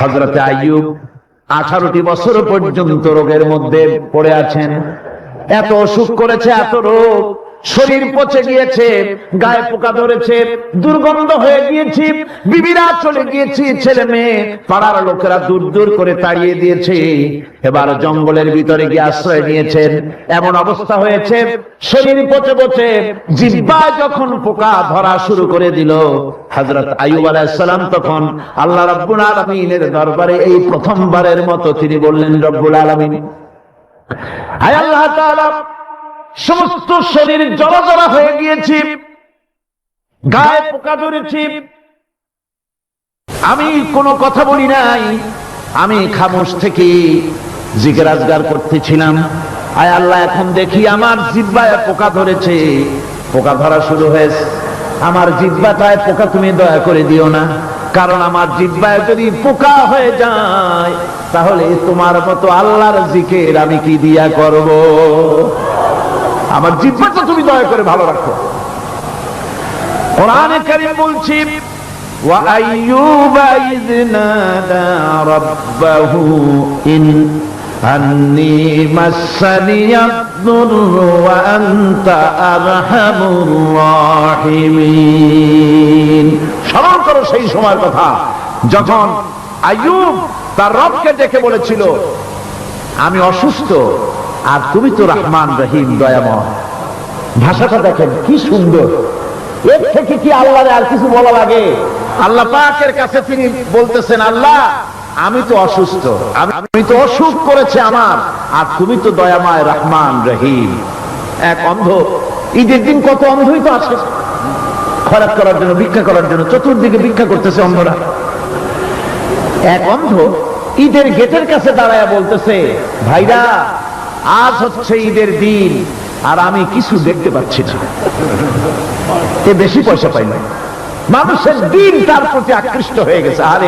হযরত আইয়ুব 18টি বছর পর্যন্ত রোগের মধ্যে পড়ে আছেন। এত অসুখ করেছে, এত রোগ, শরীর পচে গিয়েছে, গায়ে পোকা ধরেছে, দুর্গন্ধ হয়ে গিয়েছে, বিবিরা চলে গিয়েছে, ছেলে মেয়ে পাড়ার লোকেরা দূর দূর করে তাড়িয়ে দিয়েছে। এবার জঙ্গলের ভিতরে গিয়ে আশ্রয় নিয়েছেন। এমন অবস্থা হয়েছে, শরীর পচে পচে জিহ্বায় যখন পোকা ধরা শুরু করে দিল, হযরত আইয়ুব আলাইহিস সালাম তখন আল্লাহ রাব্বুল আলামিনের দরবারে এই প্রথমবারের মতো তিনি বললেন, রব্বুল আলামিন, আয় আল্লাহ তাআলা, সমস্ত শরীর জড়জড়া হয়ে গিয়েছে, গায়ে পোকা ধরেছে, আমি কোনো কথা বলি নাই, আমি খামোশ থেকে জিকির আজগার করতেছিলাম। আয় আল্লাহ, এখন দেখি আমার জিহ্বায় পোকা ধরেছে, পোকা ধরা শুরু হয়েছে। আমার জিহ্বাটায় পোকা তুমি দয়া করে দিও না, কারণ আমার জিহ্বায় যদি পোকা হয়ে যায় তাহলে তোমার মতো আল্লাহর জিকির আমি কি দিয়া করব? আমার জিহ্বাটা তুমি দয়া করে ভালো রাখো। কোরআনে কারীম বলছে, ওয়া আইয়ুবা ইয নাদা রাব্বাহু আন্নী মাসানিয়াদ-দুররু ওয়া আনতা আরহামুর রাহিমিন। স্মরণ করো সেই সময়ের কথা যখন আইয়ুব তার রবকে ডেকে বলেছিল, আমি অসুস্থ আর তুমি তো রহমান রহিম, দয়াময়। ভাষাটা দেখেন কি সুন্দর, এর থেকে কি আল্লাহর আর কিছু বলা লাগে? আল্লাহ পাকের কাছে তিনি বলতেছেন, আল্লাহ আমি তো অসুস্থ, আমি তো অসুখ করেছে আমার, আর তুমি তো দয়াময় রহমান রহিম। এক অন্ধ, ঈদের দিন কত অন্ধই তো আছে খয়রাত করার জন্য, ভিক্ষা করার জন্য, চতুর্দিকে ভিক্ষা করতেছে অন্ধরা। এক অন্ধ ঈদের গেটের কাছে দাঁড়ায় বলতেছে, ভাইরা আজ হচ্ছে ঈদের দিন আর আমি কিছু দেখতে পাচ্ছি না। এ বেশি পয়সা পাই না, মানুষের দিন তার প্রতি আকৃষ্ট হয়ে গেছে। আরে